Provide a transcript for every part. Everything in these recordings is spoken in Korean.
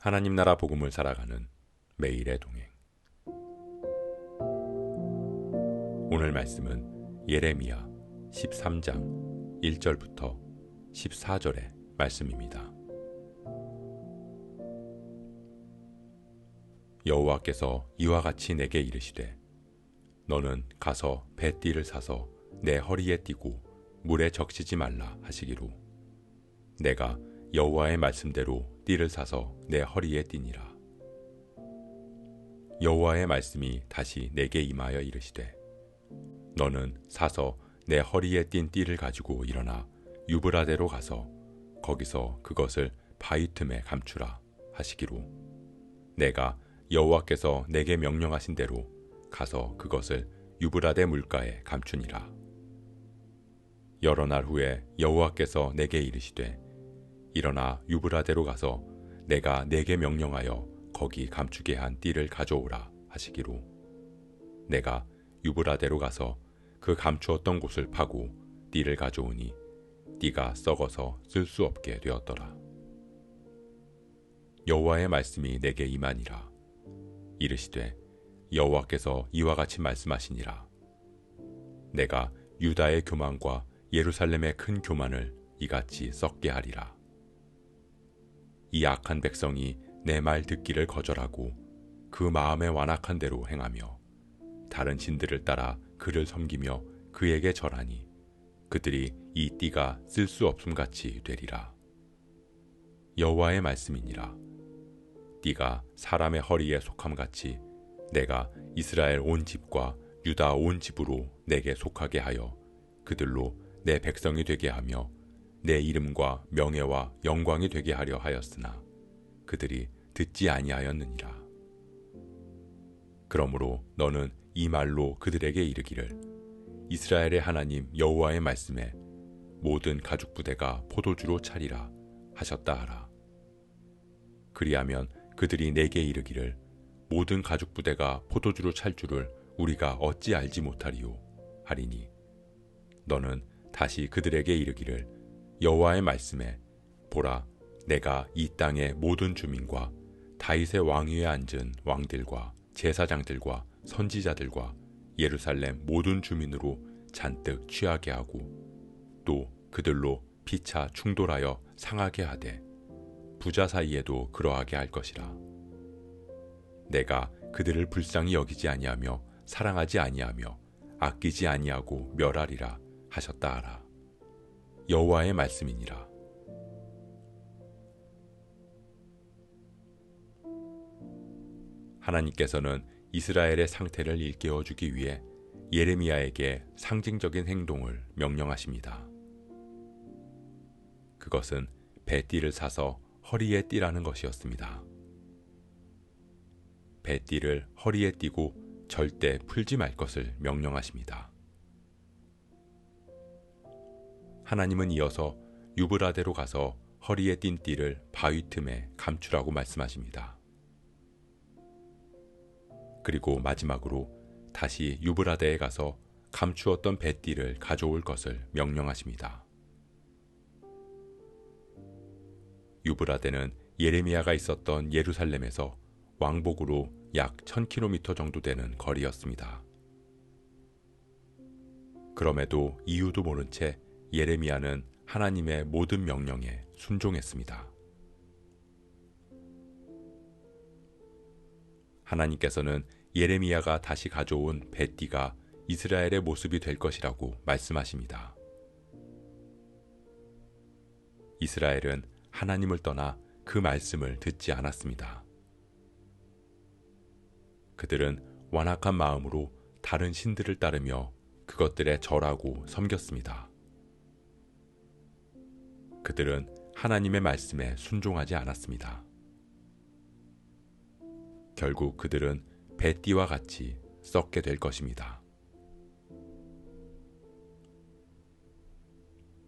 하나님 나라 복음을 살아가는 매일의 동행. 오늘 말씀은 예레미야 13장 1절부터 14절의 말씀입니다. 여호와께서 이와 같이 내게 이르시되 너는 가서 뱃띠를 사서 내 허리에 띠고 물에 적시지 말라 하시기로 내가 여호와의 말씀대로 띠를 사서 내 허리에 띠니라. 여호와의 말씀이 다시 내게 임하여 이르시되 너는 사서 내 허리에 띈 띠를 가지고 일어나 유브라데로 가서 거기서 그것을 바위 틈에 감추라 하시기로 내가 여호와께서 내게 명령하신 대로 가서 그것을 유브라데 물가에 감추니라. 여러 날 후에 여호와께서 내게 이르시되 일어나 유브라데로 가서 내가 내게 명령하여 거기 감추게 한 띠를 가져오라 하시기로 내가 유브라데로 가서 그 감추었던 곳을 파고 띠를 가져오니 띠가 썩어서 쓸 수 없게 되었더라. 여호와의 말씀이 내게 임하니라. 이르시되 여호와께서 이와 같이 말씀하시니라. 내가 유다의 교만과 예루살렘의 큰 교만을 이같이 썩게 하리라. 이 악한 백성이 내 말 듣기를 거절하고 그 마음에 완악한 대로 행하며 다른 신들을 따라 그를 섬기며 그에게 절하니 그들이 이 띠가 쓸 수 없음같이 되리라. 여호와의 말씀이니라. 띠가 사람의 허리에 속함같이 내가 이스라엘 온 집과 유다 온 집으로 내게 속하게 하여 그들로 내 백성이 되게 하며 내 이름과 명예와 영광이 되게 하려 하였으나 그들이 듣지 아니하였느니라. 그러므로 너는 이 말로 그들에게 이르기를 이스라엘의 하나님 여호와의 말씀에 모든 가죽 부대가 포도주로 차리라 하셨다 하라. 그리하면 그들이 내게 이르기를 모든 가죽 부대가 포도주로 찰 줄을 우리가 어찌 알지 못하리요 하리니 너는 다시 그들에게 이르기를 여호와의 말씀에 보라 내가 이 땅의 모든 주민과 다윗의 왕위에 앉은 왕들과 제사장들과 선지자들과 예루살렘 모든 주민으로 잔뜩 취하게 하고 또 그들로 피차 충돌하여 상하게 하되 부자 사이에도 그러하게 할 것이라. 내가 그들을 불쌍히 여기지 아니하며 사랑하지 아니하며 아끼지 아니하고 멸하리라 하셨다 하라. 여호와의 말씀이니라. 하나님께서는 이스라엘의 상태를 일깨워주기 위해 예레미야에게 상징적인 행동을 명령하십니다. 그것은 뱃띠를 사서 허리에 띠라는 것이었습니다. 뱃띠를 허리에 띠고 절대 풀지 말 것을 명령하십니다. 하나님은 이어서 유브라데로 가서 허리에 띈 띠를 바위 틈에 감추라고 말씀하십니다. 그리고 마지막으로 다시 유브라데에 가서 감추었던 뱃띠를 가져올 것을 명령하십니다. 유브라데는 예레미야가 있었던 예루살렘에서 왕복으로 약 1000km 정도 되는 거리였습니다. 그럼에도 이유도 모른 채 예레미야는 하나님의 모든 명령에 순종했습니다. 하나님께서는 예레미야가 다시 가져온 뱃띠가 이스라엘의 모습이 될 것이라고 말씀하십니다. 이스라엘은 하나님을 떠나 그 말씀을 듣지 않았습니다. 그들은 완악한 마음으로 다른 신들을 따르며 그것들에 절하고 섬겼습니다. 그들은 하나님의 말씀에 순종하지 않았습니다. 결국 그들은 뱃띠와 같이 썩게 될 것입니다.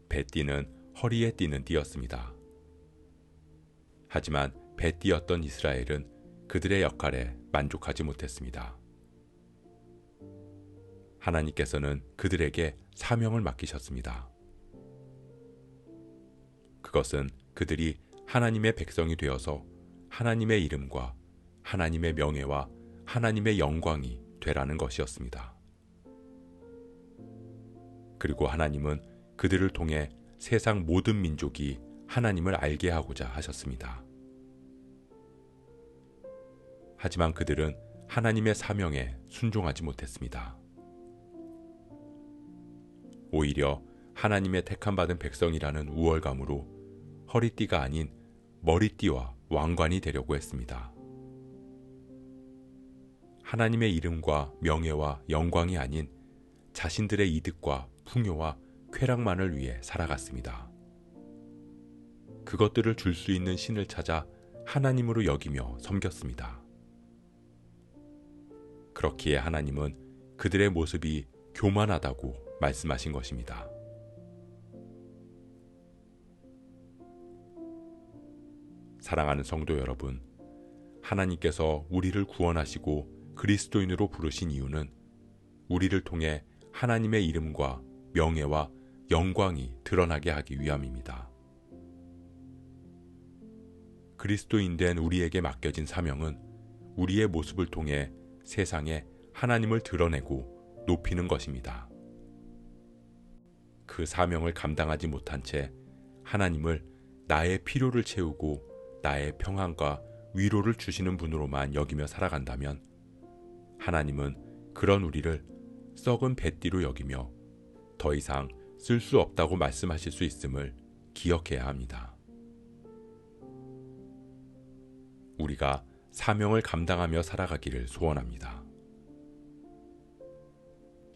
뱃띠는 허리에 띠는 띠였습니다. 하지만 뱃띠였던 이스라엘은 그들의 역할에 만족하지 못했습니다. 하나님께서는 그들에게 사명을 맡기셨습니다. 그것은 그들이 하나님의 백성이 되어서 하나님의 이름과 하나님의 명예와 하나님의 영광이 되라는 것이었습니다. 그리고 하나님은 그들을 통해 세상 모든 민족이 하나님을 알게 하고자 하셨습니다. 하지만 그들은 하나님의 사명에 순종하지 못했습니다. 오히려 하나님의 택함받은 백성이라는 우월감으로 허리띠가 아닌 머리띠와 왕관이 되려고 했습니다. 하나님의 이름과 명예와 영광이 아닌 자신들의 이득과 풍요와 쾌락만을 위해 살아갔습니다. 그것들을 줄 수 있는 신을 찾아 하나님으로 여기며 섬겼습니다. 그렇기에 하나님은 그들의 모습이 교만하다고 말씀하신 것입니다. 사랑하는 성도 여러분, 하나님께서 우리를 구원하시고 그리스도인으로 부르신 이유는 우리를 통해 하나님의 이름과 명예와 영광이 드러나게 하기 위함입니다. 그리스도인 된 우리에게 맡겨진 사명은 우리의 모습을 통해 세상에 하나님을 드러내고 높이는 것입니다. 그 사명을 감당하지 못한 채 하나님을 나의 필요를 채우고 나의 평안과 위로를 주시는 분으로만 여기며 살아간다면 하나님은 그런 우리를 썩은 뱃띠로 여기며 더 이상 쓸 수 없다고 말씀하실 수 있음을 기억해야 합니다. 우리가 사명을 감당하며 살아가기를 소원합니다.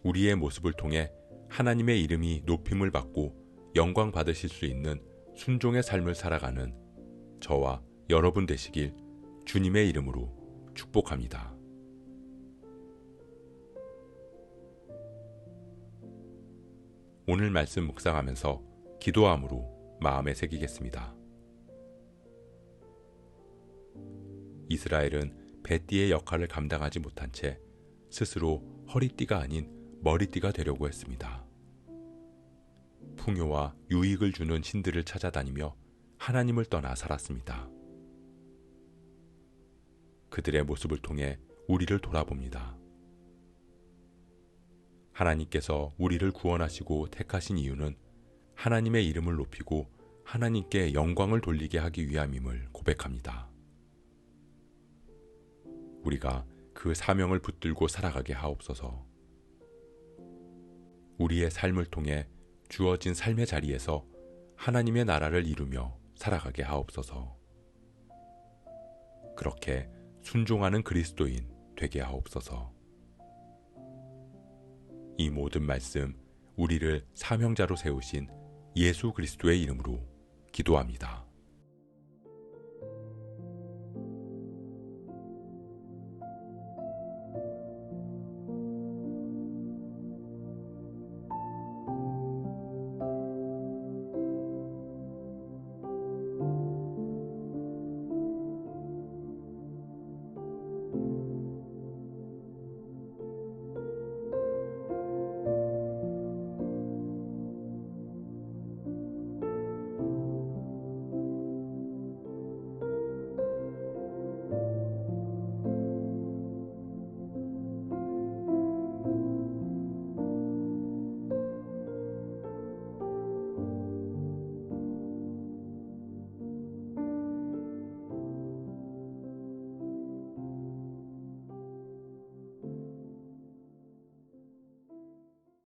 우리의 모습을 통해 하나님의 이름이 높임을 받고 영광 받으실 수 있는 순종의 삶을 살아가는 저와 여러분 되시길 주님의 이름으로 축복합니다. 오늘 말씀 묵상하면서 기도함으로 마음에 새기겠습니다. 이스라엘은 뱃띠의 역할을 감당하지 못한 채 스스로 허리띠가 아닌 머리띠가 되려고 했습니다. 풍요와 유익을 주는 신들을 찾아다니며 하나님을 떠나 살았습니다. 그들의 모습을 통해 우리를 돌아봅니다. 하나님께서 우리를 구원하시고 택하신 이유는 하나님의 이름을 높이고 하나님께 영광을 돌리게 하기 위함임을 고백합니다. 우리가 그 사명을 붙들고 살아가게 하옵소서. 우리의 삶을 통해 주어진 삶의 자리에서 하나님의 나라를 이루며 살아가게 하옵소서. 그렇게 순종하는 그리스도인 되게 하옵소서. 이 모든 말씀 우리를 사명자로 세우신 예수 그리스도의 이름으로 기도합니다.